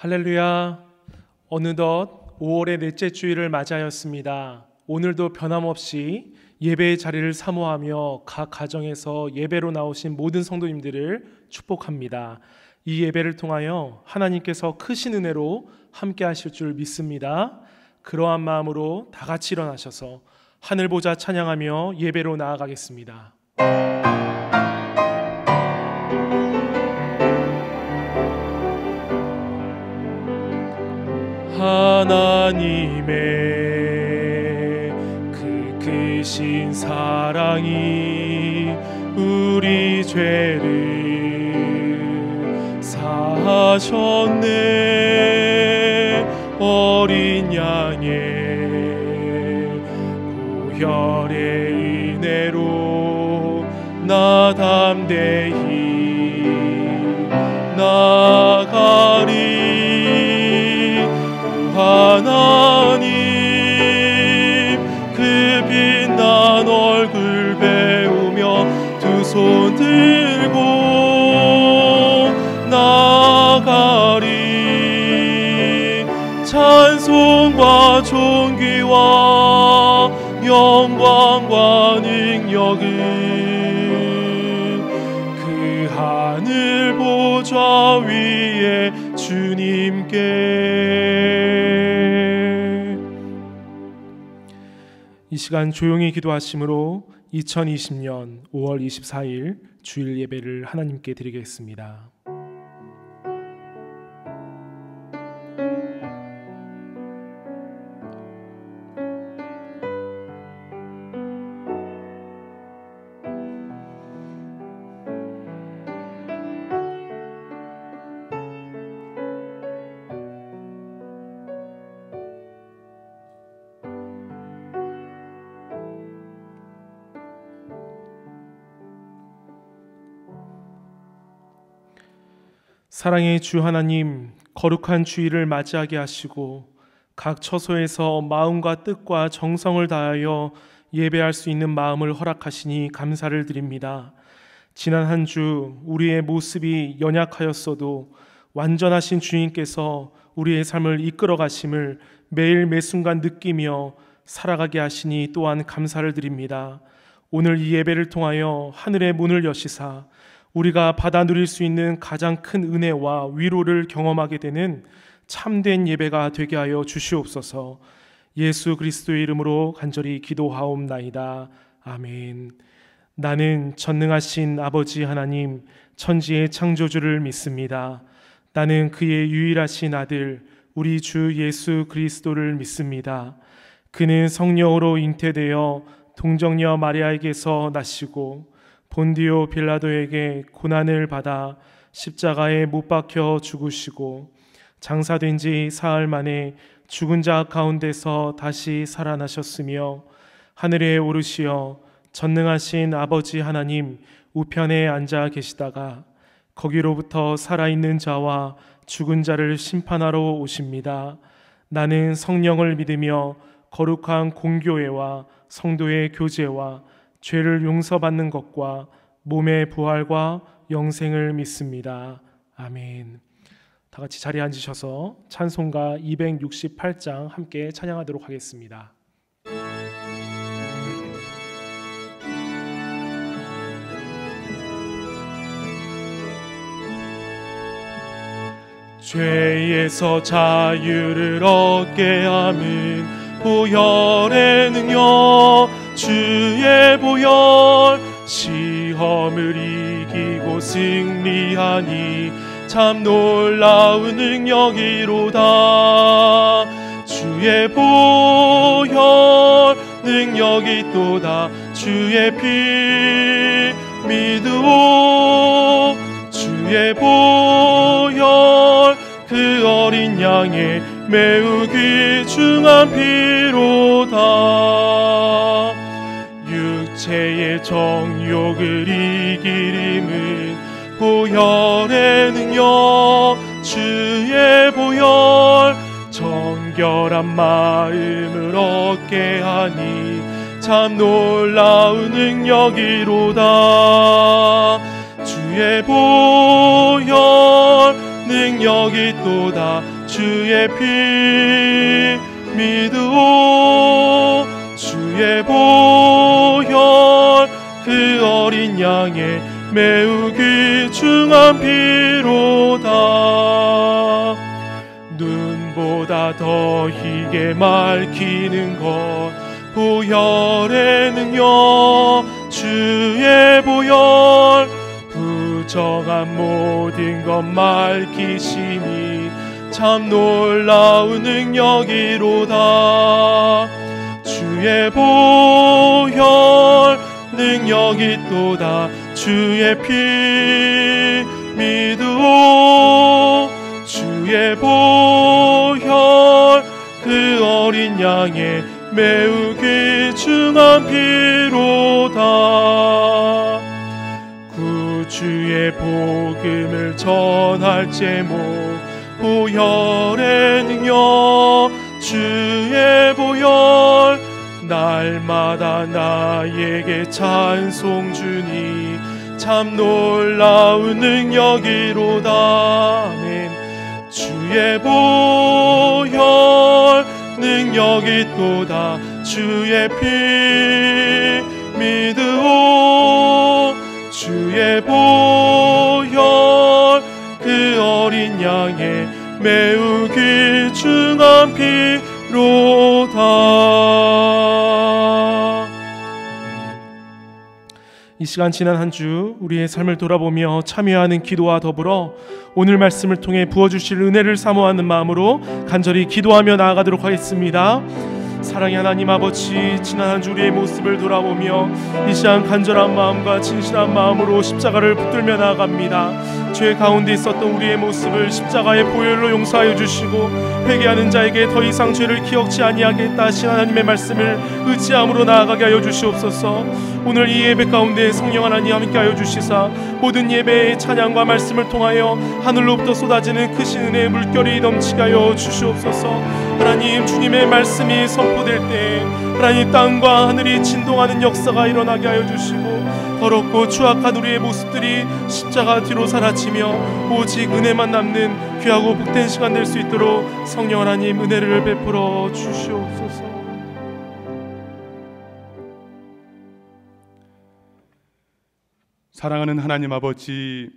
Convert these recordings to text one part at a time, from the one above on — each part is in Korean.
할렐루야. 어느덧 5월의 넷째 주일을 맞이하였습니다. 오늘도 변함없이 예배의 자리를 사모하며 각 가정에서 예배로 나오신 모든 성도님들을 축복합니다. 이 예배를 통하여 하나님께서 크신 은혜로 함께 하실 줄 믿습니다. 그러한 마음으로 다 같이 일어나셔서 하늘 보자 찬양하며 예배로 나아가겠습니다. 하나님의 그 크신 사랑이 우리 죄를 사하셨네. 어린 양의 보혈의 은혜로 나 담대히 나가리. 하나님 그 빛난 얼굴 배우며 두 손 들고 나가리. 찬송과 존귀와 영광과 능력은 그 하늘 보좌 위에 주님께. 이 시간 조용히 기도하심으로 2020년 5월 24일 주일 예배를 하나님께 드리겠습니다. 사랑의 주 하나님, 거룩한 주일을 맞이하게 하시고 각 처소에서 마음과 뜻과 정성을 다하여 예배할 수 있는 마음을 허락하시니 감사를 드립니다. 지난 한 주 우리의 모습이 연약하였어도 완전하신 주님께서 우리의 삶을 이끌어 가심을 매일 매순간 느끼며 살아가게 하시니 또한 감사를 드립니다. 오늘 이 예배를 통하여 하늘의 문을 여시사 우리가 받아 누릴 수 있는 가장 큰 은혜와 위로를 경험하게 되는 참된 예배가 되게 하여 주시옵소서. 예수 그리스도의 이름으로 간절히 기도하옵나이다. 아멘. 나는 전능하신 아버지 하나님, 천지의 창조주를 믿습니다. 나는 그의 유일하신 아들 우리 주 예수 그리스도를 믿습니다. 그는 성령으로 잉태되어 동정녀 마리아에게서 나시고 본디오 빌라도에게 고난을 받아 십자가에 못 박혀 죽으시고 장사된 지 사흘 만에 죽은 자 가운데서 다시 살아나셨으며 하늘에 오르시어 전능하신 아버지 하나님 우편에 앉아 계시다가 거기로부터 살아있는 자와 죽은 자를 심판하러 오십니다. 나는 성령을 믿으며 거룩한 공교회와 성도의 교제와 죄를 용서받는 것과 몸의 부활과 영생을 믿습니다. 아멘. 다 같이 자리에 앉으셔서 찬송가 268장 함께 찬양하도록 하겠습니다. 죄에서 자유를 얻게 함은 보혈의 능력, 주의 보혈. 시험을 이기고 승리하니 참 놀라운 능력이로다. 주의 보혈 능력이 또다. 주의 피 믿으오. 주의 보혈 그 어린 양의 매우 귀중한 피로다. 육체의 정욕을 이기림은 보혈의 능력, 주의 보혈. 정결한 마음을 얻게 하니 참 놀라운 능력이로다. 주의 보혈 능력이 또다. 주의 피 믿으오 주의 보혈 그 어린 양의 매우 귀중한 피로다. 눈보다 더 희게 밝히는 것 보혈의 능력 주의 보혈 부정한 모든 것 밝히시니 참 놀라운 능력이로다. 주의 보혈 능력이 또다. 주의 피 믿으오 주의 보혈 그 어린 양의 매우 귀중한 피로다. 구주의 복음을 전할 제목 보혈의 능력 주의 보혈 날마다 나에게 찬송 주니 참 놀라운 능력이로다. 아멘. 주의 보혈 능력이 또다. 주의 피 믿으오 주의 보혈 그 어린 양의 매우 귀중한 피로다. 이 시간 지난 한 주 우리의 삶을 돌아보며 참여하는 기도와 더불어 오늘 말씀을 통해 부어주실 은혜를 사모하는 마음으로 간절히 기도하며 나아가도록 하겠습니다. 사랑의 하나님 아버지, 지난 한 주 우리의 모습을 돌아보며 이 시간 간절한 마음과 진실한 마음으로 십자가를 붙들며 나아갑니다. 죄 가운데 있었던 우리의 모습을 십자가의 보혈로 용서하여 주시고 회개하는 자에게 더 이상 죄를 기억지 아니하겠다 하신 하나님의 말씀을 의지함으로 나아가게 하여 주시옵소서. 오늘 이 예배 가운데 성령 하나님 함께하여 주시사 모든 예배의 찬양과 말씀을 통하여 하늘로부터 쏟아지는 크신 은혜의 물결이 넘치게 하여 주시옵소서. 하나님, 주님의 말씀이 선포될 때 하나님 땅과 하늘이 진동하는 역사가 일어나게 하여 주시고 더럽고 추악한 우리의 모습들이 십자가 뒤로 사라지며 오직 은혜만 남는 귀하고 복된 시간 될 수 있도록 성령 하나님 은혜를 베풀어 주시옵소서. 사랑하는 하나님 아버지,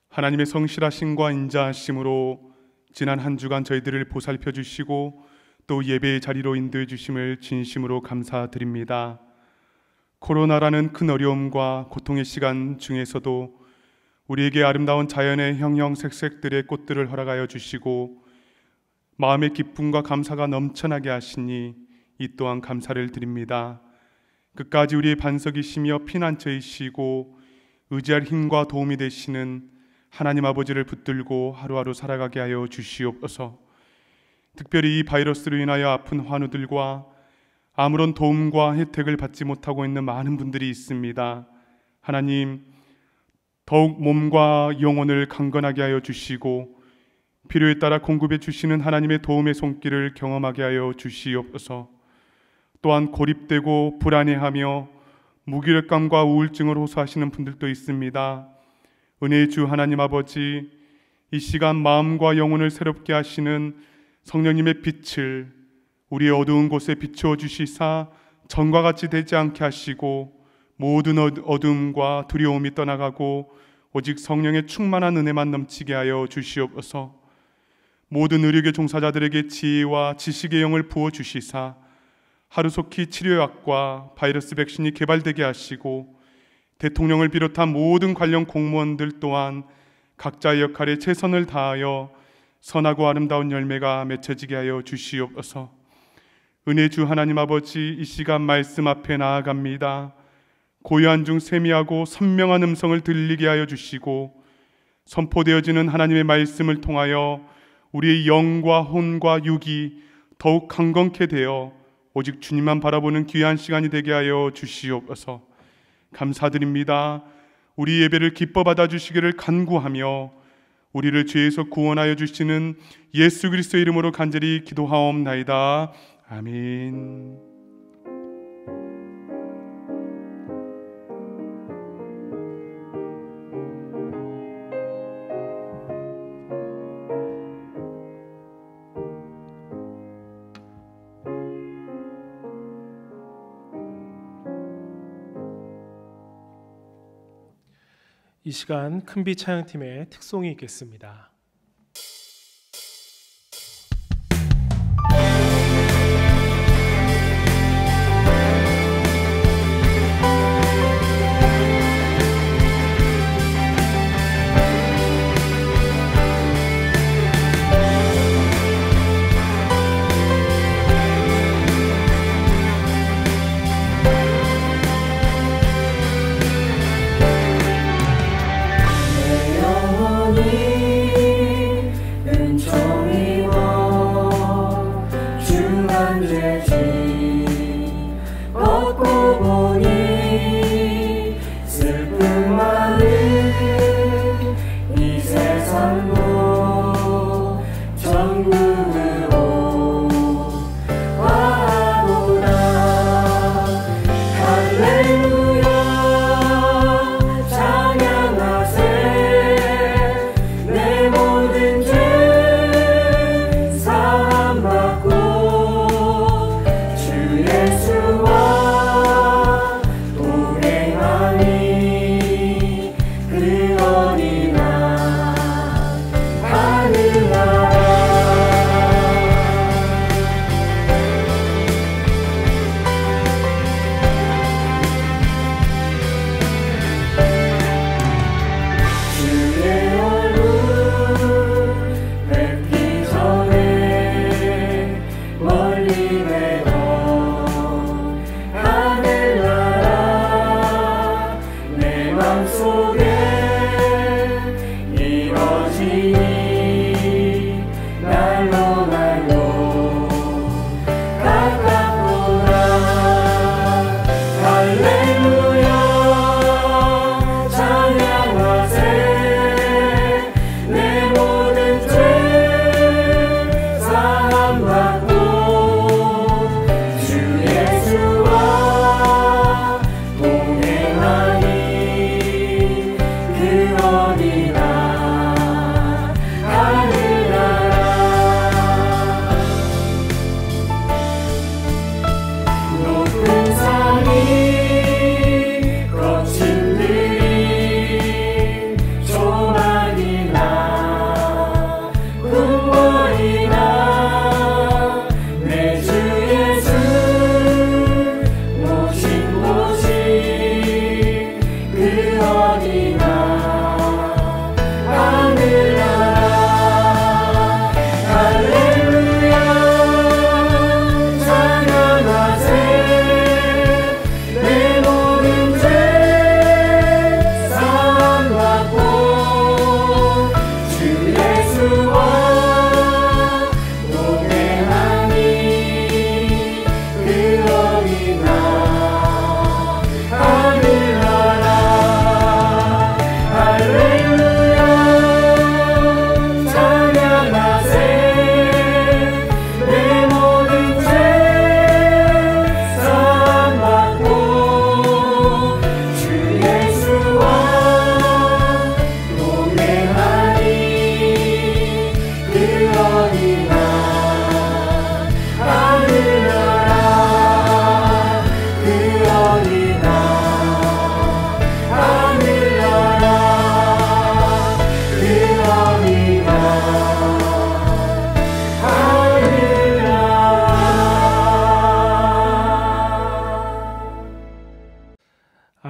하나님의 성실하심과 인자하심으로 지난 한 주간 저희들을 보살펴 주시고 또 예배의 자리로 인도해 주심을 진심으로 감사드립니다. 코로나라는 큰 어려움과 고통의 시간 중에서도 우리에게 아름다운 자연의 형형색색들의 꽃들을 허락하여 주시고 마음의 기쁨과 감사가 넘쳐나게 하시니 이 또한 감사를 드립니다. 끝까지 우리의 반석이시며 피난처이시고 의지할 힘과 도움이 되시는 하나님 아버지를 붙들고 하루하루 살아가게 하여 주시옵소서. 특별히 이 바이러스로 인하여 아픈 환우들과 아무런 도움과 혜택을 받지 못하고 있는 많은 분들이 있습니다. 하나님, 더욱 몸과 영혼을 강건하게 하여 주시고 필요에 따라 공급해 주시는 하나님의 도움의 손길을 경험하게 하여 주시옵소서. 또한 고립되고 불안해하며 무기력감과 우울증을 호소하시는 분들도 있습니다. 은혜의 주 하나님 아버지, 이 시간 마음과 영혼을 새롭게 하시는 성령님의 빛을 우리의 어두운 곳에 비추어 주시사 전과 같이 되지 않게 하시고 모든 어둠과 두려움이 떠나가고 오직 성령의 충만한 은혜만 넘치게 하여 주시옵소서. 모든 의료계 종사자들에게 지혜와 지식의 영을 부어 주시사 하루속히 치료약과 바이러스 백신이 개발되게 하시고 대통령을 비롯한 모든 관련 공무원들 또한 각자의 역할에 최선을 다하여 선하고 아름다운 열매가 맺혀지게 하여 주시옵소서. 은혜 주 하나님 아버지, 이 시간 말씀 앞에 나아갑니다. 고요한 중 세미하고 선명한 음성을 들리게 하여 주시고 선포되어지는 하나님의 말씀을 통하여 우리의 영과 혼과 육이 더욱 강건케 되어 오직 주님만 바라보는 귀한 시간이 되게 하여 주시옵소서. 감사드립니다. 우리 예배를 기뻐 받아주시기를 간구하며 우리를 죄에서 구원하여 주시는 예수 그리스도의 이름으로 간절히 기도하옵나이다. 아멘. 이 시간 큰빛 찬양팀의 특송이 있겠습니다.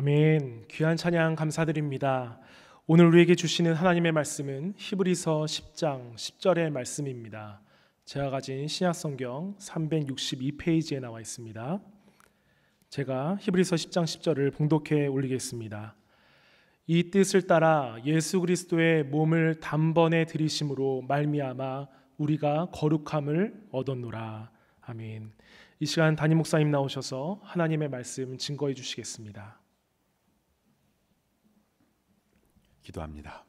아멘. 귀한 찬양 감사드립니다. 오늘 우리에게 주시는 하나님의 말씀은 히브리서 10장 10절의 말씀입니다. 제가 가진 신약성경 362페이지에 나와 있습니다. 제가 히브리서 10장 10절을 봉독해 올리겠습니다. 이 뜻을 따라 예수 그리스도의 몸을 단번에 들이심으로 말미암아 우리가 거룩함을 얻었노라. 아멘. 이 시간 담임 목사님 나오셔서 하나님의 말씀 증거해 주시겠습니다. 기도합니다.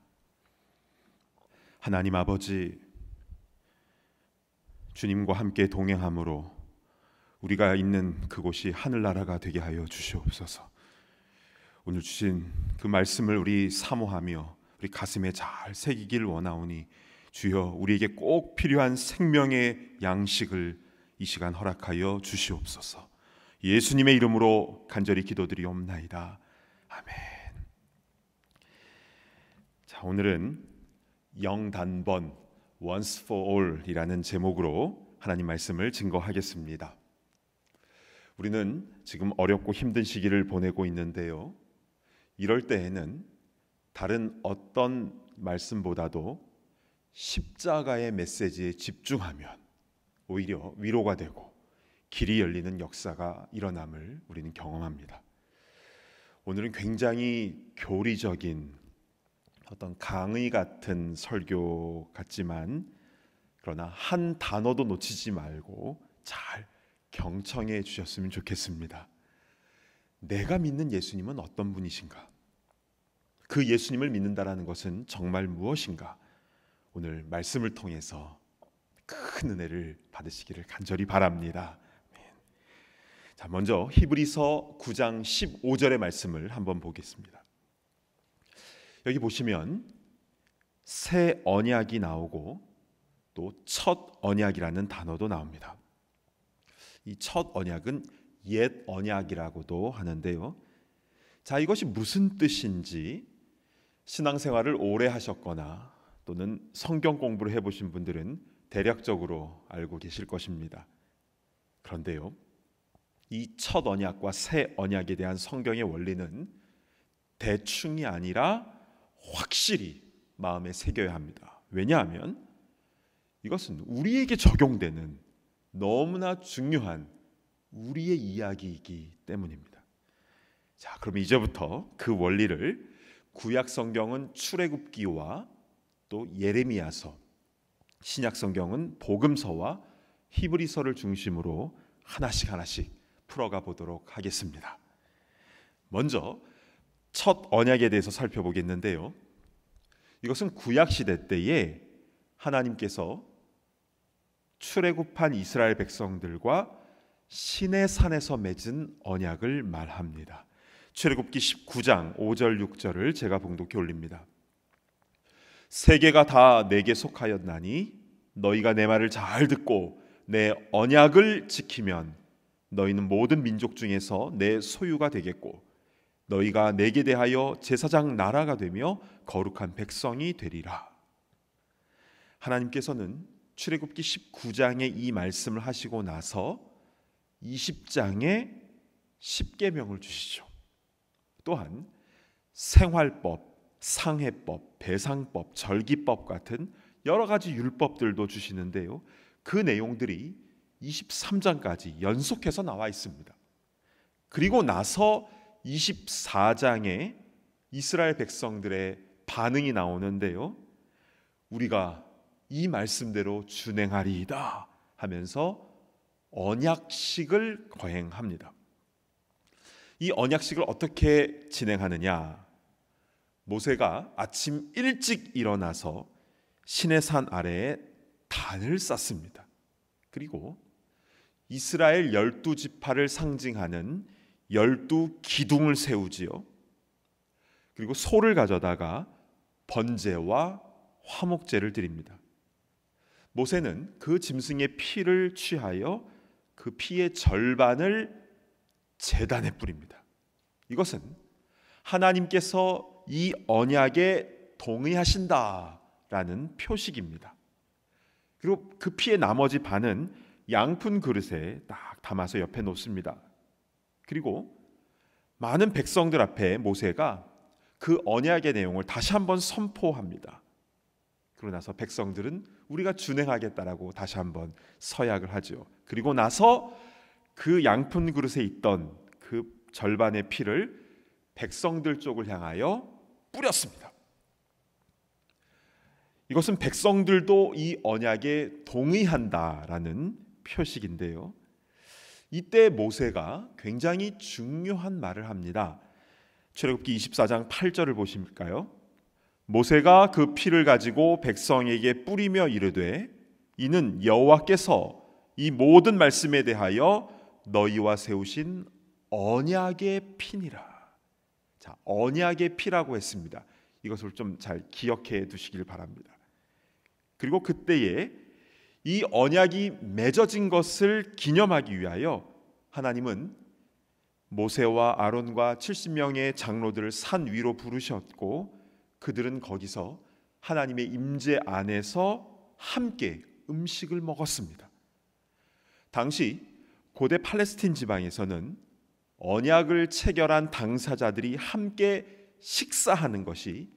하나님 아버지, 주님과 함께 동행함으로 우리가 있는 그곳이 하늘나라가 되게 하여 주시옵소서. 오늘 주신 그 말씀을 우리 사모하며 우리 가슴에 잘 새기길 원하오니 주여 우리에게 꼭 필요한 생명의 양식을 이 시간 허락하여 주시옵소서. 예수님의 이름으로 간절히 기도드리옵나이다. 아멘. 자, 오늘은 영단번 Once for All이라는 제목으로 하나님 말씀을 증거하겠습니다. 우리는 지금 어렵고 힘든 시기를 보내고 있는데요. 이럴 때에는 다른 어떤 말씀보다도 십자가의 메시지에 집중하면 오히려 위로가 되고 길이 열리는 역사가 일어남을 우리는 경험합니다. 오늘은 굉장히 교리적인 어떤 강의 같은 설교 같지만, 그러나 한 단어도 놓치지 말고 잘 경청해 주셨으면 좋겠습니다. 내가 믿는 예수님은 어떤 분이신가? 그 예수님을 믿는다라는 것은 정말 무엇인가? 오늘 말씀을 통해서 큰 은혜를 받으시기를 간절히 바랍니다. 자, 먼저 히브리서 9장 15절의 말씀을 한번 보겠습니다. 여기 보시면 새 언약이 나오고 또 첫 언약이라는 단어도 나옵니다. 이 첫 언약은 옛 언약이라고도 하는데요. 자, 이것이 무슨 뜻인지 신앙생활을 오래 하셨거나 또는 성경 공부를 해보신 분들은 대략적으로 알고 계실 것입니다. 그런데요, 이 첫 언약과 새 언약에 대한 성경의 원리는 대충이 아니라 확실히 마음에 새겨야 합니다. 왜냐하면 이것은 우리에게 적용되는 너무나 중요한 우리의 이야기이기 때문입니다. 자, 그럼 이제부터 그 원리를 구약 성경은 출애굽기와 또 예레미야서, 신약 성경은 복음서와 히브리서를 중심으로 하나씩 풀어가 보도록 하겠습니다. 먼저 첫 언약에 대해서 살펴보겠는데요. 이것은 구약 시대 때에 하나님께서 출애굽한 이스라엘 백성들과 시내산에서 맺은 언약을 말합니다. 출애굽기 19장 5절 6절을 제가 봉독해 올립니다. 세계가 다 내게 속하였나니 너희가 내 말을 잘 듣고 내 언약을 지키면 너희는 모든 민족 중에서 내 소유가 되겠고 너희가 내게 대하여 제사장 나라가 되며 거룩한 백성이 되리라. 하나님께서는 출애굽기 19장에 이 말씀을 하시고 나서 20장에 10계명을 주시죠. 또한 생활법, 상해법, 배상법, 절기법 같은 여러 가지 율법들도 주시는데요. 그 내용들이 23장까지 연속해서 나와 있습니다. 그리고 나서 24장에 이스라엘 백성들의 반응이 나오는데요. 우리가 이 말씀대로 준행하리이다 하면서 언약식을 거행합니다. 이 언약식을 어떻게 진행하느냐? 모세가 아침 일찍 일어나서 시내산 아래에 단을 쌓습니다. 그리고 이스라엘 12지파를 상징하는 12기둥을 세우지요. 그리고 소를 가져다가 번제와 화목제를 드립니다. 모세는 그 짐승의 피를 취하여 그 피의 절반을 제단에 뿌립니다. 이것은 하나님께서 이 언약에 동의하신다라는 표식입니다. 그리고 그 피의 나머지 반은 양푼 그릇에 딱 담아서 옆에 놓습니다. 그리고 많은 백성들 앞에 모세가 그 언약의 내용을 다시 한번 선포합니다. 그러고 나서 백성들은 우리가 준행하겠다라고 다시 한번 서약을 하죠. 그리고 나서 그 양푼 그릇에 있던 그 절반의 피를 백성들 쪽을 향하여 뿌렸습니다. 이것은 백성들도 이 언약에 동의한다라는 표식인데요. 이때 모세가 굉장히 중요한 말을 합니다. 출애굽기 24장 8절을 보실까요? 모세가 그 피를 가지고 백성에게 뿌리며 이르되 이는 여호와께서 이 모든 말씀에 대하여 너희와 세우신 언약의 피니라. 자, 언약의 피라고 했습니다. 이것을 좀 잘 기억해 두시길 바랍니다. 그리고 그때에 이 언약이 맺어진 것을 기념하기 위하여 하나님은 모세와 아론과 70명의 장로들을 산 위로 부르셨고 그들은 거기서 하나님의 임재 안에서 함께 음식을 먹었습니다. 당시 고대 팔레스틴 지방에서는 언약을 체결한 당사자들이 함께 식사하는 것이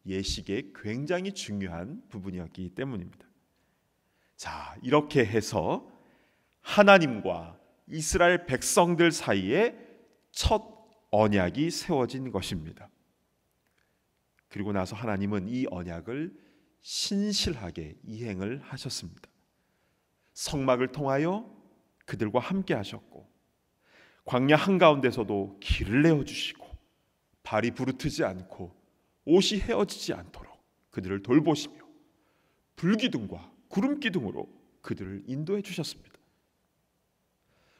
예식의 굉장히 중요한 부분이었기 때문입니다. 자, 이렇게 해서 하나님과 이스라엘 백성들 사이에 첫 언약이 세워진 것입니다. 그리고 나서 하나님은 이 언약을 신실하게 이행을 하셨습니다. 성막을 통하여 그들과 함께 하셨고, 광야 한가운데서도 길을 내어주시고, 발이 부르트지 않고 옷이 헤어지지 않도록 그들을 돌보시며 불기둥과 구름기둥으로 그들을 인도해 주셨습니다.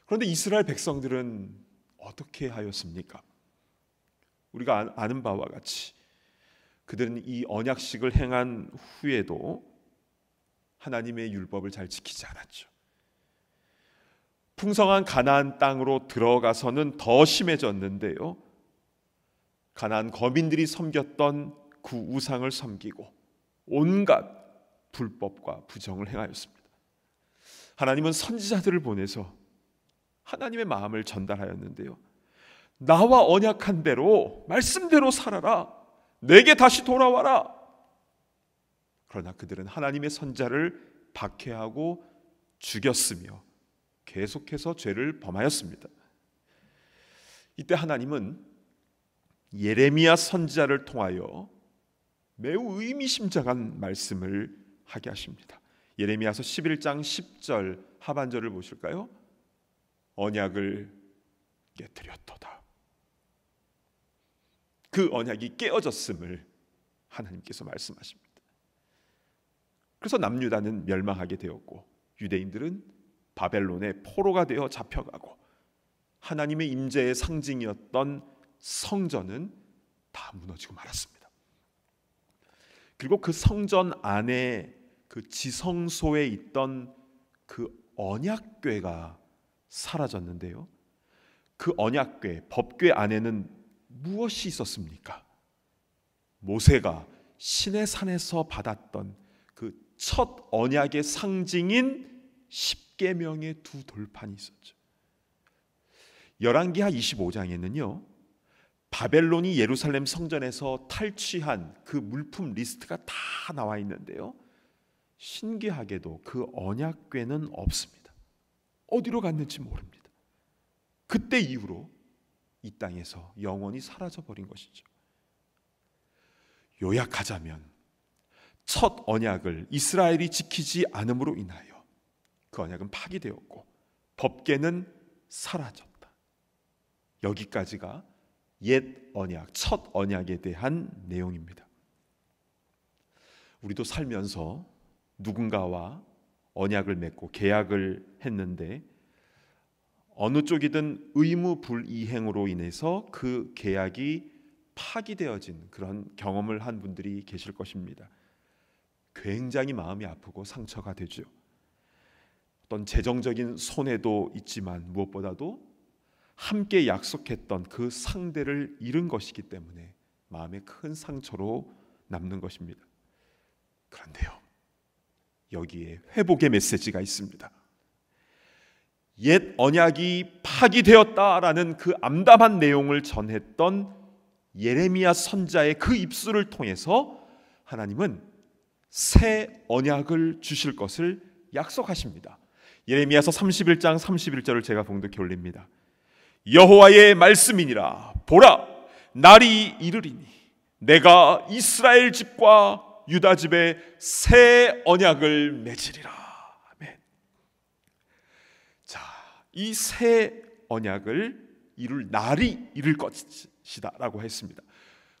그런데 이스라엘 백성들은 어떻게 하였습니까? 우리가 아는 바와 같이 그들은 이 언약식을 행한 후에도 하나님의 율법을 잘 지키지 않았죠. 풍성한 가나안 땅으로 들어가서는 더 심해졌는데요, 가나안 거민들이 섬겼던 그 우상을 섬기고 온갖 불법과 부정을 행하였습니다. 하나님은 선지자들을 보내서 하나님의 마음을 전달하였는데요, 나와 언약한 대로 말씀대로 살아라, 내게 다시 돌아와라. 그러나 그들은 하나님의 선자를 박해하고 죽였으며 계속해서 죄를 범하였습니다. 이때 하나님은 예레미야 선지자를 통하여 매우 의미심장한 말씀을 하게 하십니다. 예레미야서 11장 10절 하반절을 보실까요? 언약을 깨뜨렸도다. 그 언약이 깨어졌음을 하나님께서 말씀하십니다. 그래서 남유다는 멸망하게 되었고, 유대인들은 바벨론의 포로가 되어 잡혀가고, 하나님의 임재의 상징이었던 성전은 다 무너지고 말았습니다. 그리고 그 성전 안에 그 지성소에 있던 그 언약궤가 사라졌는데요, 그 언약궤, 법궤 안에는 무엇이 있었습니까? 모세가 시내산에서 받았던 그 첫 언약의 상징인 십계명의 두 돌판이 있었죠. 열왕기하 25장에는요, 바벨론이 예루살렘 성전에서 탈취한 그 물품 리스트가 다 나와 있는데요, 신기하게도 그 언약궤는 없습니다. 어디로 갔는지 모릅니다. 그때 이후로 이 땅에서 영원히 사라져버린 것이죠. 요약하자면 첫 언약을 이스라엘이 지키지 않음으로 인하여 그 언약은 파기되었고 법궤는 사라졌다. 여기까지가 옛 언약, 첫 언약에 대한 내용입니다. 우리도 살면서 누군가와 언약을 맺고 계약을 했는데 어느 쪽이든 의무 불이행으로 인해서 그 계약이 파기되어진 그런 경험을 한 분들이 계실 것입니다. 굉장히 마음이 아프고 상처가 되죠. 어떤 재정적인 손해도 있지만 무엇보다도 함께 약속했던 그 상대를 잃은 것이기 때문에 마음에 큰 상처로 남는 것입니다. 그런데요, 여기에 회복의 메시지가 있습니다. 옛 언약이 파기되었다라는 그 암담한 내용을 전했던 예레미야 선자의 그 입술을 통해서 하나님은 새 언약을 주실 것을 약속하십니다. 예레미야서 31장 31절을 제가 봉독해 올립니다. 여호와의 말씀이니라. 보라, 날이 이르리니 내가 이스라엘 집과 유다 집에 새 언약을 맺으리라. 아멘. 자, 이 새 언약을 이룰 날이 이를 것이다라고 했습니다.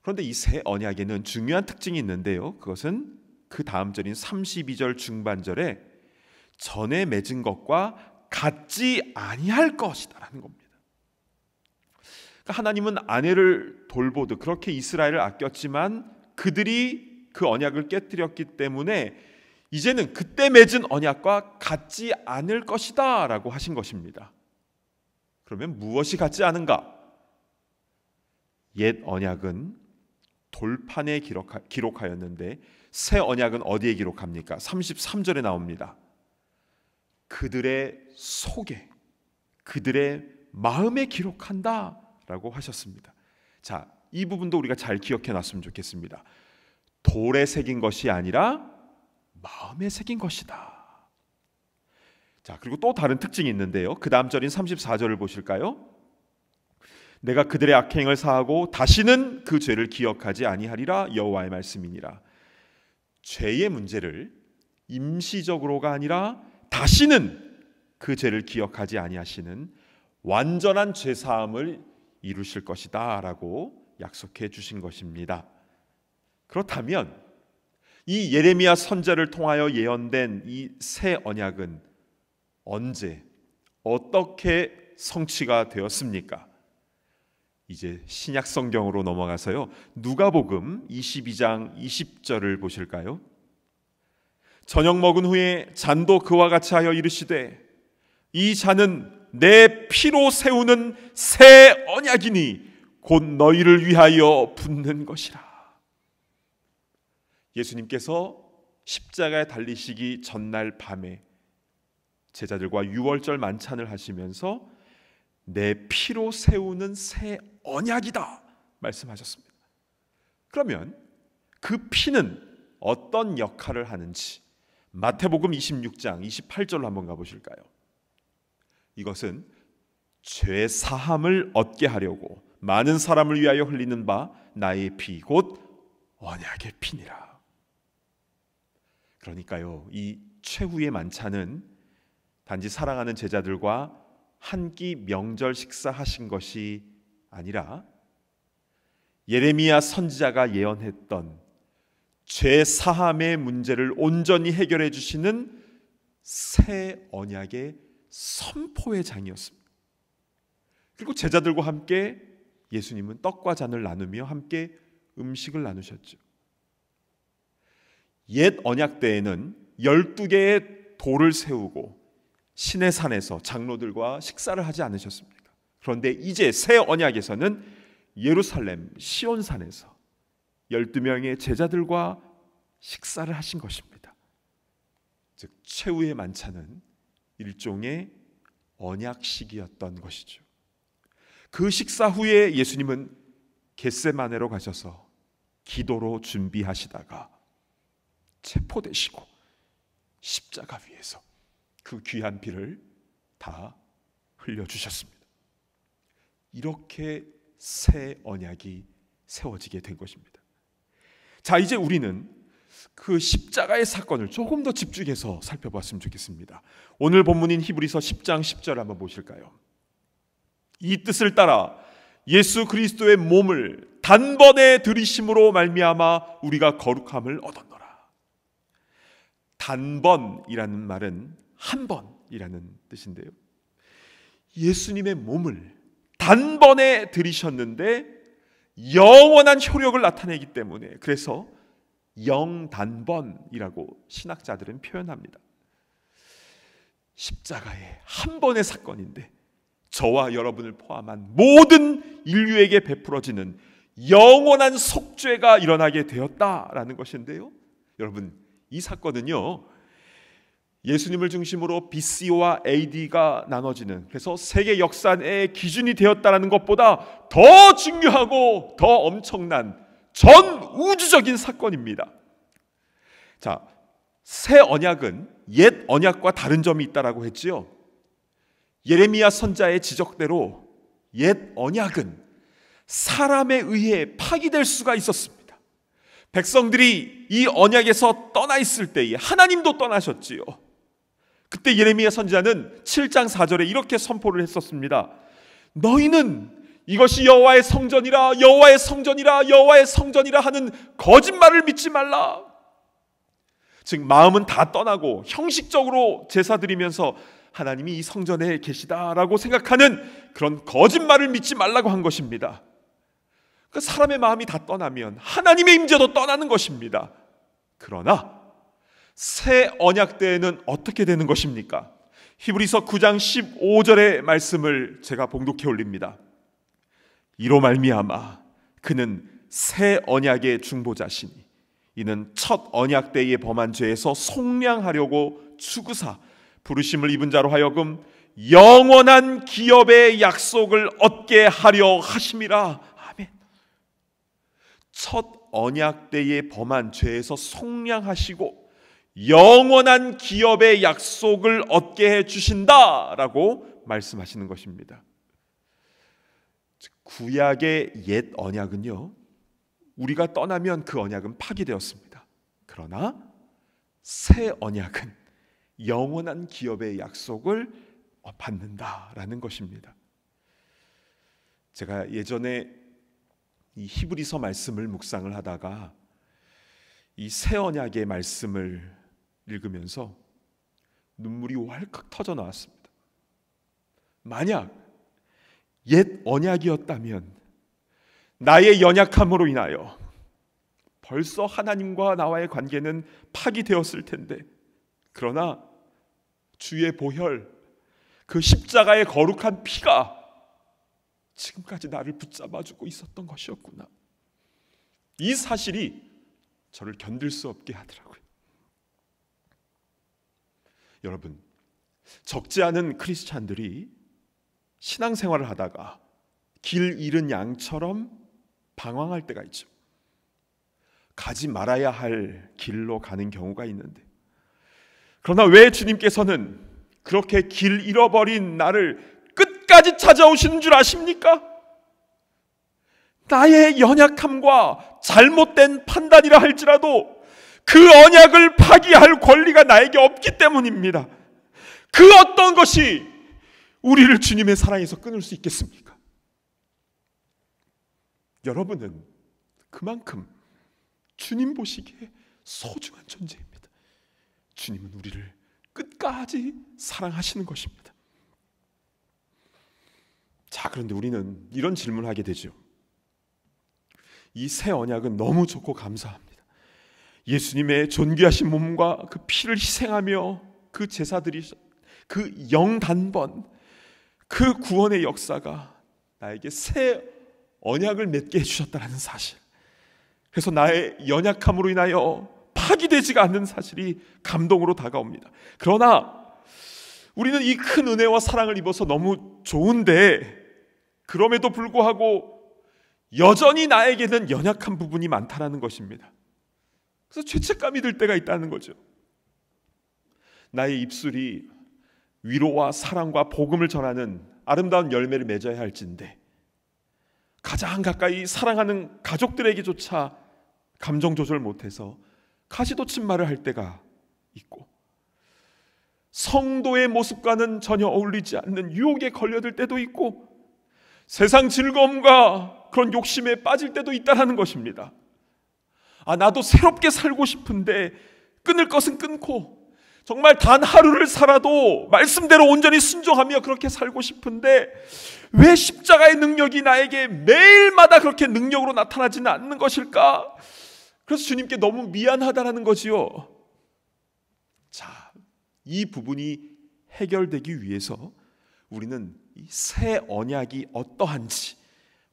그런데 이 새 언약에는 중요한 특징이 있는데요, 그것은 그 다음 절인 32절 중반절에 전에 맺은 것과 같지 아니할 것이다라는 겁니다. 그러니까 하나님은 아내를 돌보듯 그렇게 이스라엘을 아꼈지만 그들이 그 언약을 깨뜨렸기 때문에 이제는 그때 맺은 언약과 같지 않을 것이다 라고 하신 것입니다. 그러면 무엇이 같지 않은가? 옛 언약은 돌판에 기록하였는데 새 언약은 어디에 기록합니까? 33절에 나옵니다. 그들의 속에, 그들의 마음에 기록한다 라고 하셨습니다. 자, 이 부분도 우리가 잘 기억해 놨으면 좋겠습니다. 돌에 새긴 것이 아니라 마음에 새긴 것이다. 자, 그리고 또 다른 특징이 있는데요. 그 다음 절인 34절을 보실까요? 내가 그들의 악행을 사하고 다시는 그 죄를 기억하지 아니하리라 여호와의 말씀이니라. 죄의 문제를 임시적으로가 아니라 다시는 그 죄를 기억하지 아니하시는 완전한 죄사함을 이루실 것이다 라고 약속해 주신 것입니다. 그렇다면 이 예레미야 선지자를 통하여 예언된 이 새 언약은 언제 어떻게 성취가 되었습니까? 이제 신약 성경으로 넘어가서요. 누가복음 22장 20절을 보실까요? 저녁 먹은 후에 잔도 그와 같이 하여 이르시되 이 잔은 내 피로 세우는 새 언약이니 곧 너희를 위하여 붓는 것이라. 예수님께서 십자가에 달리시기 전날 밤에 제자들과 유월절 만찬을 하시면서 내 피로 세우는 새 언약이다 말씀하셨습니다. 그러면 그 피는 어떤 역할을 하는지 마태복음 26장 28절로 한번 가보실까요? 이것은 죄 사함을 얻게 하려고 많은 사람을 위하여 흘리는 바 나의 피 곧 언약의 피니라. 그러니까요, 이 최후의 만찬은 단지 사랑하는 제자들과 한 끼 명절 식사하신 것이 아니라 예레미야 선지자가 예언했던 죄 사함의 문제를 온전히 해결해 주시는 새 언약의 선포의 장이었습니다. 그리고 제자들과 함께 예수님은 떡과 잔을 나누며 함께 음식을 나누셨죠. 옛 언약 때에는 12개의 돌을 세우고 신의 산에서 장로들과 식사를 하지 않으셨습니까? 그런데 이제 새 언약에서는 예루살렘 시온산에서 12명의 제자들과 식사를 하신 것입니다. 즉 최후의 만찬은 일종의 언약식이었던 것이죠. 그 식사 후에 예수님은 겟세마네로 가셔서 기도로 준비하시다가 체포되시고 십자가 위에서 그 귀한 피를 다 흘려주셨습니다. 이렇게 새 언약이 세워지게 된 것입니다. 자, 이제 우리는 그 십자가의 사건을 조금 더 집중해서 살펴봤으면 좋겠습니다. 오늘 본문인 히브리서 10장 10절 한번 보실까요? 이 뜻을 따라 예수 그리스도의 몸을 단번에 들이심으로 말미암아 우리가 거룩함을 얻었노라. 단번이라는 말은 한 번이라는 뜻인데요, 예수님의 몸을 단번에 들이셨는데 영원한 효력을 나타내기 때문에 그래서 영단번이라고 신학자들은 표현합니다. 십자가의 한 번의 사건인데 저와 여러분을 포함한 모든 인류에게 베풀어지는 영원한 속죄가 일어나게 되었다라는 것인데요, 여러분 이 사건은요 예수님을 중심으로 BC와 AD가 나눠지는, 그래서 세계 역사의 기준이 되었다는 것보다 더 중요하고 더 엄청난 전 우주적인 사건입니다. 자, 새 언약은 옛 언약과 다른 점이 있다라고 했지요. 예레미야 선지자의 지적대로 옛 언약은 사람에 의해 파기될 수가 있었습니다. 백성들이 이 언약에서 떠나 있을 때에 하나님도 떠나셨지요. 그때 예레미야 선지자는 7장 4절에 이렇게 선포를 했었습니다. 너희는 이것이 여호와의 성전이라 여호와의 성전이라 여호와의 성전이라 하는 거짓말을 믿지 말라. 즉 마음은 다 떠나고 형식적으로 제사 드리면서 하나님이 이 성전에 계시다라고 생각하는 그런 거짓말을 믿지 말라고 한 것입니다. 그 사람의 마음이 다 떠나면 하나님의 임재도 떠나는 것입니다. 그러나 새 언약 때에는 어떻게 되는 것입니까? 히브리서 9장 15절의 말씀을 제가 봉독해 올립니다. 이로 말미암아 그는 새 언약의 중보자시니 이는 첫 언약 때에 범한 죄에서 속량하려고 추구사 부르심을 입은 자로 하여금 영원한 기업의 약속을 얻게 하려 하심이라. 아멘. 첫 언약 때에 범한 죄에서 속량하시고 영원한 기업의 약속을 얻게 해 주신다라고 말씀하시는 것입니다. 구약의 옛 언약은요, 우리가 떠나면 그 언약은 파기되었습니다. 그러나 새 언약은 영원한 기업의 약속을 받는다라는 것입니다. 제가 예전에 이 히브리서 말씀을 묵상을 하다가 이 새 언약의 말씀을 읽으면서 눈물이 왈칵 터져 나왔습니다. 만약 옛 언약이었다면 나의 연약함으로 인하여 벌써 하나님과 나와의 관계는 파기되었을 텐데, 그러나 주의 보혈, 그 십자가의 거룩한 피가 지금까지 나를 붙잡아주고 있었던 것이었구나. 이 사실이 저를 견딜 수 없게 하더라고요. 여러분, 적지 않은 크리스찬들이 신앙생활을 하다가 길 잃은 양처럼 방황할 때가 있죠. 가지 말아야 할 길로 가는 경우가 있는데, 그러나 왜 주님께서는 그렇게 길 잃어버린 나를 끝까지 찾아오시는 줄 아십니까? 나의 연약함과 잘못된 판단이라 할지라도 그 언약을 파기할 권리가 나에게 없기 때문입니다. 그 어떤 것이 우리를 주님의 사랑에서 끊을 수 있겠습니까? 여러분은 그만큼 주님 보시기에 소중한 존재입니다. 주님은 우리를 끝까지 사랑하시는 것입니다. 자, 그런데 우리는 이런 질문을 하게 되죠. 이 새 언약은 너무 좋고 감사합니다. 예수님의 존귀하신 몸과 그 피를 희생하며 그 제사들이, 그 영단번, 그 구원의 역사가 나에게 새 언약을 맺게 해주셨다는 사실, 그래서 나의 연약함으로 인하여 파기되지가 않는 사실이 감동으로 다가옵니다. 그러나 우리는 이 큰 은혜와 사랑을 입어서 너무 좋은데, 그럼에도 불구하고 여전히 나에게는 연약한 부분이 많다는 것입니다. 그래서 죄책감이 들 때가 있다는 거죠. 나의 입술이 위로와 사랑과 복음을 전하는 아름다운 열매를 맺어야 할진데, 가장 가까이 사랑하는 가족들에게조차 감정 조절 못해서 가시돋친 말을 할 때가 있고, 성도의 모습과는 전혀 어울리지 않는 유혹에 걸려들 때도 있고, 세상 즐거움과 그런 욕심에 빠질 때도 있다는 것입니다. 나도 새롭게 살고 싶은데 끊을 것은 끊고, 정말 단 하루를 살아도 말씀대로 온전히 순종하며 그렇게 살고 싶은데 왜 십자가의 능력이 나에게 매일마다 그렇게 능력으로 나타나지는 않는 것일까? 그래서 주님께 너무 미안하다라는 거지요. 자, 이 부분이 해결되기 위해서 우리는 이 새 언약이 어떠한지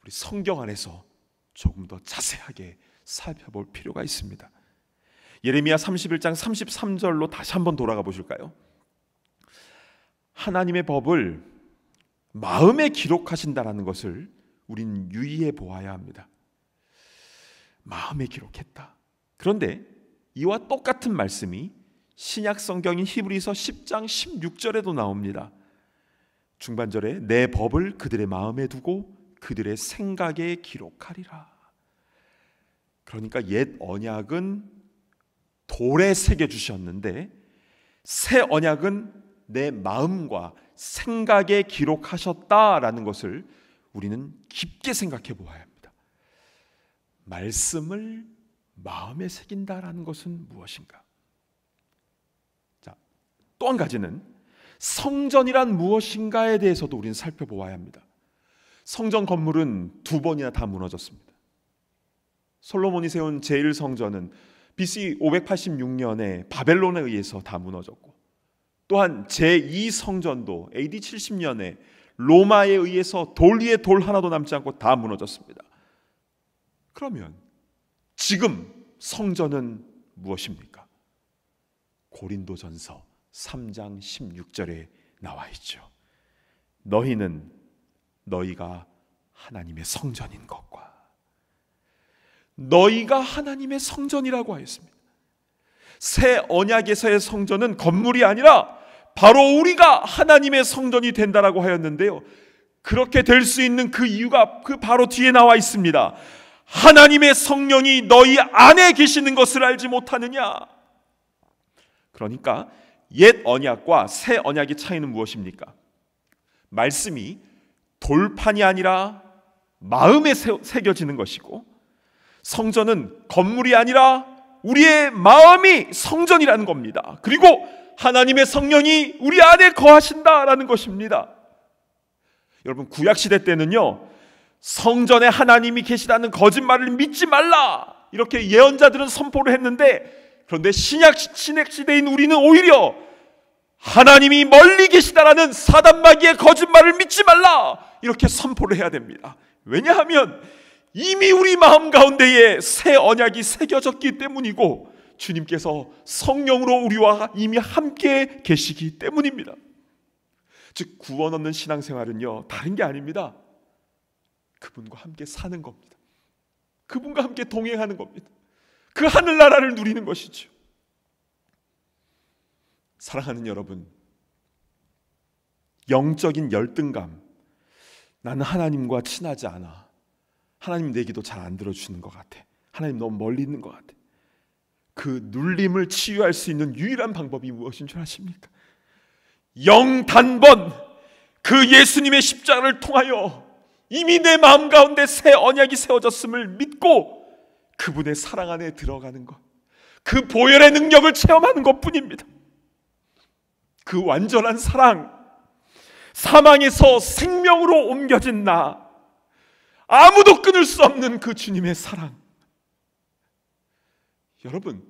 우리 성경 안에서 조금 더 자세하게 살펴볼 필요가 있습니다. 예레미야 31장 33절로 다시 한번 돌아가 보실까요? 하나님의 법을 마음에 기록하신다라는 것을 우린 유의해 보아야 합니다. 마음에 기록했다. 그런데 이와 똑같은 말씀이 신약 성경인 히브리서 10장 16절에도 나옵니다. 중반절에 내 법을 그들의 마음에 두고 그들의 생각에 기록하리라. 그러니까 옛 언약은 돌에 새겨 주셨는데 새 언약은 내 마음과 생각에 기록하셨다라는 것을 우리는 깊게 생각해 보아야 합니다. 말씀을 마음에 새긴다라는 것은 무엇인가? 자, 또 한 가지는 성전이란 무엇인가에 대해서도 우리는 살펴보아야 합니다. 성전 건물은 2번이나 다 무너졌습니다. 솔로몬이 세운 제1성전은 BC 586년에 바벨론에 의해서 다 무너졌고, 또한 제2성전도 AD 70년에 로마에 의해서 돌 위에 돌 하나도 남지 않고 다 무너졌습니다. 그러면 지금 성전은 무엇입니까? 고린도전서 3장 16절에 나와 있죠. 너희는 너희가 하나님의 성전인 것과, 너희가 하나님의 성전이라고 하였습니다. 새 언약에서의 성전은 건물이 아니라 바로 우리가 하나님의 성전이 된다라고 하였는데요, 그렇게 될 수 있는 그 이유가 그 바로 뒤에 나와 있습니다. 하나님의 성령이 너희 안에 계시는 것을 알지 못하느냐? 그러니까 옛 언약과 새 언약의 차이는 무엇입니까? 말씀이 돌판이 아니라 마음에 새겨지는 것이고, 성전은 건물이 아니라 우리의 마음이 성전이라는 겁니다. 그리고 하나님의 성령이 우리 안에 거하신다라는 것입니다. 여러분, 구약시대 때는요, 성전에 하나님이 계시다는 거짓말을 믿지 말라, 이렇게 예언자들은 선포를 했는데, 그런데 신약시대인 우리는 오히려 하나님이 멀리 계시다라는 사단마귀의 거짓말을 믿지 말라, 이렇게 선포를 해야 됩니다. 왜냐하면 이미 우리 마음 가운데에 새 언약이 새겨졌기 때문이고, 주님께서 성령으로 우리와 이미 함께 계시기 때문입니다. 즉, 구원 얻는 신앙생활은요, 다른 게 아닙니다. 그분과 함께 사는 겁니다. 그분과 함께 동행하는 겁니다. 그 하늘나라를 누리는 것이죠. 사랑하는 여러분, 영적인 열등감, 나는 하나님과 친하지 않아, 하나님 내 기도 잘 안 들어주는 것 같아, 하나님 너무 멀리 있는 것 같아, 그 눌림을 치유할 수 있는 유일한 방법이 무엇인 줄 아십니까? 영단번 그 예수님의 십자가를 통하여 이미 내 마음 가운데 새 언약이 세워졌음을 믿고 그분의 사랑 안에 들어가는 것, 그 보혈의 능력을 체험하는 것뿐입니다. 그 완전한 사랑, 사망에서 생명으로 옮겨진 나, 아무도 끊을 수 없는 그 주님의 사랑. 여러분,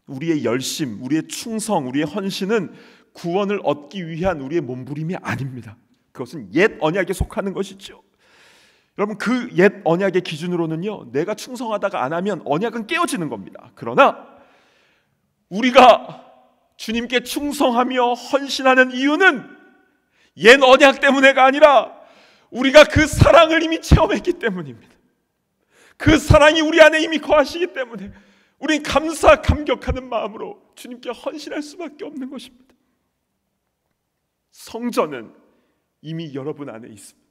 우리의 열심, 우리의 충성, 우리의 헌신은 구원을 얻기 위한 우리의 몸부림이 아닙니다. 그것은 옛 언약에 속하는 것이죠. 여러분, 그 옛 언약의 기준으로는요, 내가 충성하다가 안 하면 언약은 깨어지는 겁니다. 그러나 우리가 주님께 충성하며 헌신하는 이유는 옛 언약 때문에가 아니라 우리가 그 사랑을 이미 체험했기 때문입니다. 그 사랑이 우리 안에 이미 거하시기 때문에 우린 감사 감격하는 마음으로 주님께 헌신할 수밖에 없는 것입니다. 성전은 이미 여러분 안에 있습니다.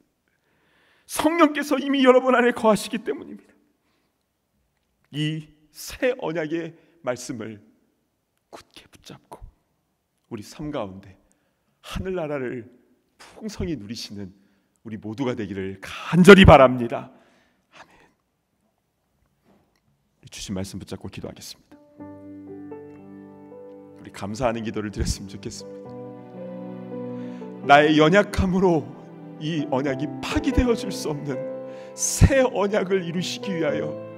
성령께서 이미 여러분 안에 거하시기 때문입니다. 이 새 언약의 말씀을 굳게 붙잡고 우리 삶 가운데 하늘나라를 풍성히 누리시는 우리 모두가 되기를 간절히 바랍니다. 아멘. 주신 말씀 붙잡고 기도하겠습니다. 우리 감사하는 기도를 드렸으면 좋겠습니다. 나의 연약함으로 이 언약이 파기되어 줄 수 없는 새 언약을 이루시기 위하여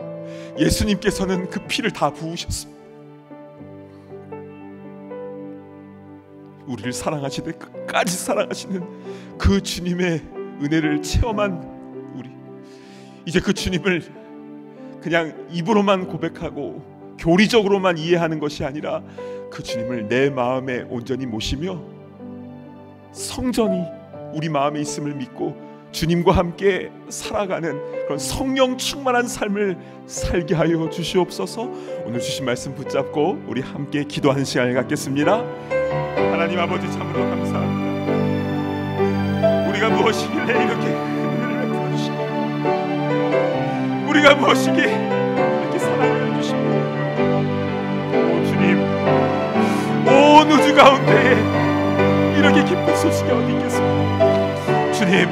예수님께서는 그 피를 다 부으셨습니다. 우리를 사랑하시되 끝까지 사랑하시는 그 주님의 은혜를 체험한 우리, 이제 그 주님을 그냥 입으로만 고백하고 교리적으로만 이해하는 것이 아니라 그 주님을 내 마음에 온전히 모시며 성전이 우리 마음에 있음을 믿고 주님과 함께 살아가는 그런 성령 충만한 삶을 살게 하여 주시옵소서. 오늘 주신 말씀 붙잡고 우리 함께 기도하는 시간을 갖겠습니다. 하나님 아버지, 참으로 감사합니다. 우리가 무엇이길래 이렇게 은혜를 베풀어 주시고, 우리가 무엇이기에 이렇게 사랑을 해주십니까? 오 주님, 온 우주 가운데 이렇게 기쁜 소식이 어디 있겠습니까? 주님,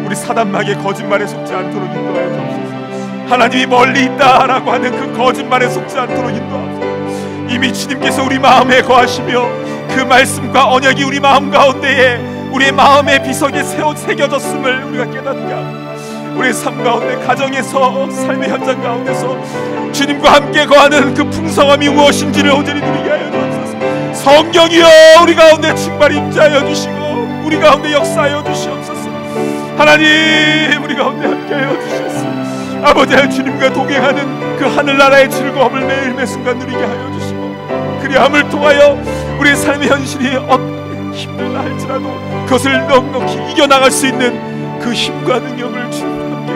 우리 사단마귀의 거짓말에 속지 않도록 인도하여 주옵소서. 하나님이 멀리 있다라고 하는 그 거짓말에 속지 않도록 인도하옵소서. 이미 주님께서 우리 마음에 거하시며 그 말씀과 언약이 우리 마음 가운데에 우리의 마음의 비석에 새겨졌음을 우리가 깨닫게 합니다. 우리의 삶 가운데, 가정에서, 삶의 현장 가운데서 주님과 함께 거하는 그 풍성함이 무엇인지를 온전히 누리게 하여 주옵소서. 성령이여, 우리 가운데 충만히 임재하여 주시고 우리 가운데 역사하여 주시옵소서. 하나님, 우리 가운데 함께하여 주시옵소서. 아버지 하나님, 주님과 동행하는 그 하늘나라의 즐거움을 매일 매 순간 누리게 하여 주시고, 그리함을 통하여 우리의 삶의 현실이 어떤 힘들다 할지라도 그것을 넉넉히 이겨나갈 수 있는 그 힘과 능력을 주님과 함께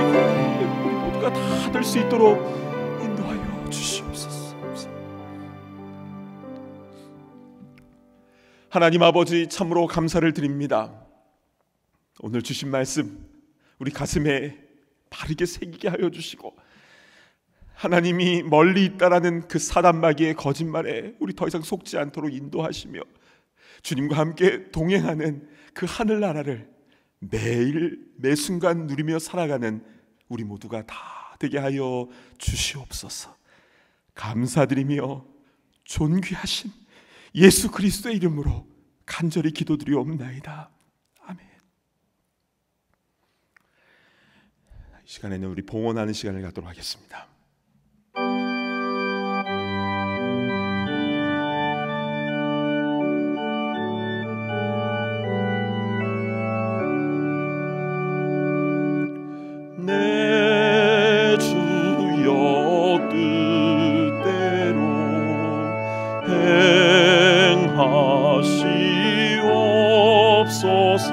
우리 모두가 다 될 수 있도록 인도하여 주시옵소서. 하나님 아버지, 참으로 감사를 드립니다. 오늘 주신 말씀 우리 가슴에 바르게 새기게 하여 주시고, 하나님이 멀리 있다라는 그 사단마귀의 거짓말에 우리 더 이상 속지 않도록 인도하시며, 주님과 함께 동행하는 그 하늘나라를 매일 매 순간 누리며 살아가는 우리 모두가 다 되게 하여 주시옵소서. 감사드리며 존귀하신 예수 그리스도의 이름으로 간절히 기도드리옵나이다. 아멘. 이 시간에는 우리 봉헌하는 시간을 갖도록 하겠습니다. 내 주여 뜻대로 행하시옵소서.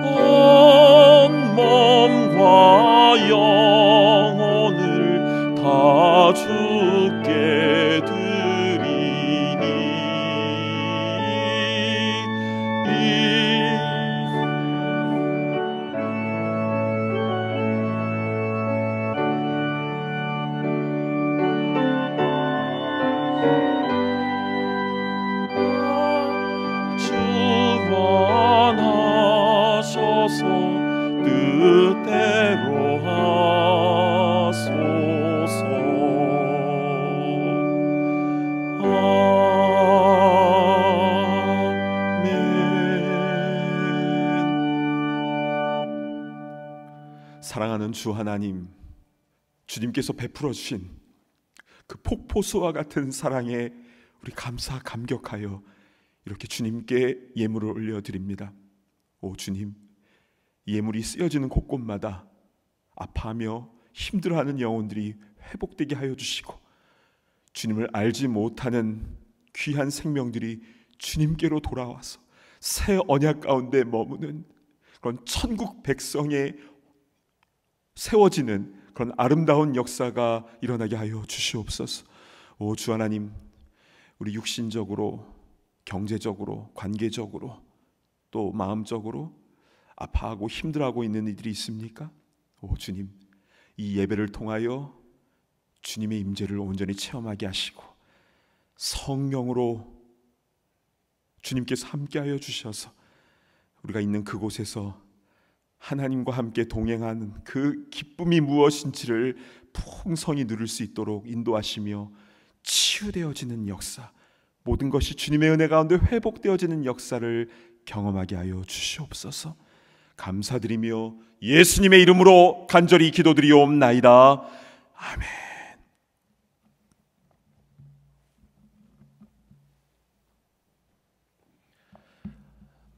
온 몸과 영혼을 다 주께 드리니 주관하셔서 뜻대로 하소서. 아멘. 사랑하는 주 하나님, 주님께서 베풀어 주신 그 폭포수와 같은 사랑에 우리 감사 감격하여 이렇게 주님께 예물을 올려드립니다. 오 주님, 이 예물이 쓰여지는 곳곳마다 아파하며 힘들어하는 영혼들이 회복되게 하여 주시고, 주님을 알지 못하는 귀한 생명들이 주님께로 돌아와서 새 언약 가운데 머무는 그런 천국 백성에 세워지는 그런 아름다운 역사가 일어나게 하여 주시옵소서. 오 주 하나님, 우리 육신적으로, 경제적으로, 관계적으로, 또 마음적으로 아파하고 힘들어하고 있는 이들이 있습니까? 오 주님, 이 예배를 통하여 주님의 임재를 온전히 체험하게 하시고, 성령으로 주님께서 함께하여 주셔서 우리가 있는 그곳에서 하나님과 함께 동행하는 그 기쁨이 무엇인지를 풍성히 누릴 수 있도록 인도하시며, 치유되어지는 역사, 모든 것이 주님의 은혜 가운데 회복되어지는 역사를 경험하게 하여 주시옵소서. 감사드리며 예수님의 이름으로 간절히 기도드리옵나이다. 아멘.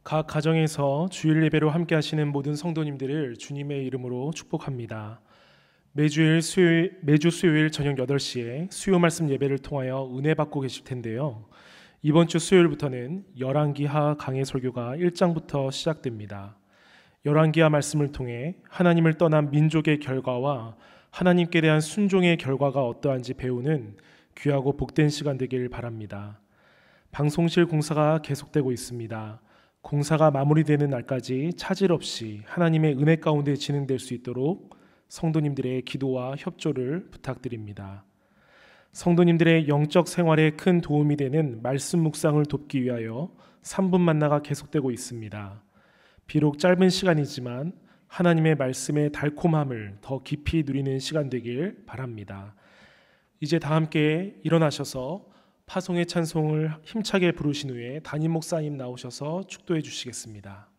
각 가정에서 주일 예배로 함께 하시는 모든 성도님들을 주님의 이름으로 축복합니다. 매주 수요일 저녁 8시에 수요 말씀 예배를 통하여 은혜 받고 계실 텐데요. 이번 주 수요일부터는 열왕기하 강해 설교가 1장부터 시작됩니다. 열왕기하 말씀을 통해 하나님을 떠난 민족의 결과와 하나님께 대한 순종의 결과가 어떠한지 배우는 귀하고 복된 시간 되길 바랍니다. 방송실 공사가 계속되고 있습니다. 공사가 마무리되는 날까지 차질 없이 하나님의 은혜 가운데 진행될 수 있도록 성도님들의 기도와 협조를 부탁드립니다. 성도님들의 영적 생활에 큰 도움이 되는 말씀 묵상을 돕기 위하여 3분 만나가 계속되고 있습니다. 비록 짧은 시간이지만 하나님의 말씀의 달콤함을 더 깊이 누리는 시간 되길 바랍니다. 이제 다 함께 일어나셔서 파송의 찬송을 힘차게 부르신 후에 담임 목사님 나오셔서 축도해 주시겠습니다.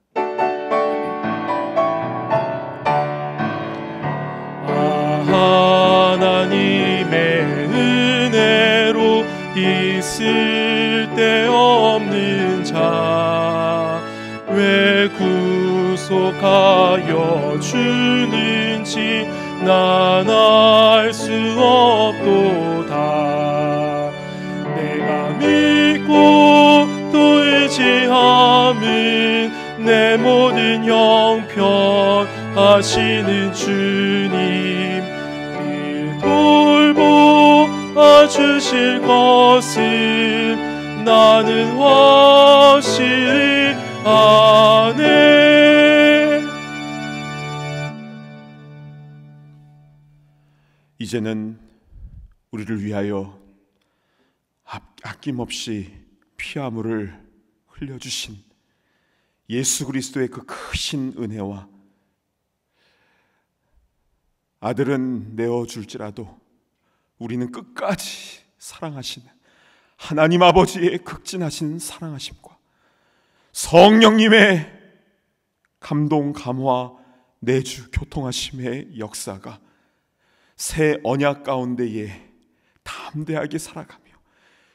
하나님의 은혜로 있을 데 없는 자 왜 구속하여 주는지 난 알 수 없도다. 내가 믿고 또 의지함은 내 모든 형편 하시는 주님 늘 돌보아 주실 것을 나는 확실히 아네. 이제는 우리를 위하여 아낌없이 피아물을 흘려주신 예수 그리스도의 그 크신 은혜와 아들은 내어줄지라도 우리는 끝까지 사랑하시는 하나님 아버지의 극진하신 사랑하심과 성령님의 감동, 감화, 내주, 교통하심의 역사가 새 언약 가운데에 담대하게 살아가며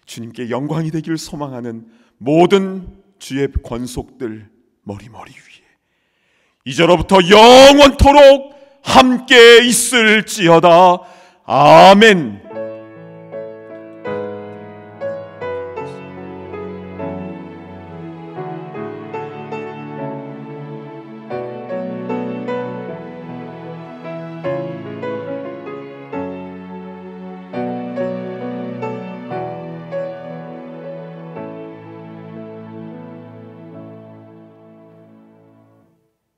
주님께 영광이 되기를 소망하는 모든 주의 권속들 머리머리 위에 이제로부터 영원토록 함께 있을지어다. 아멘.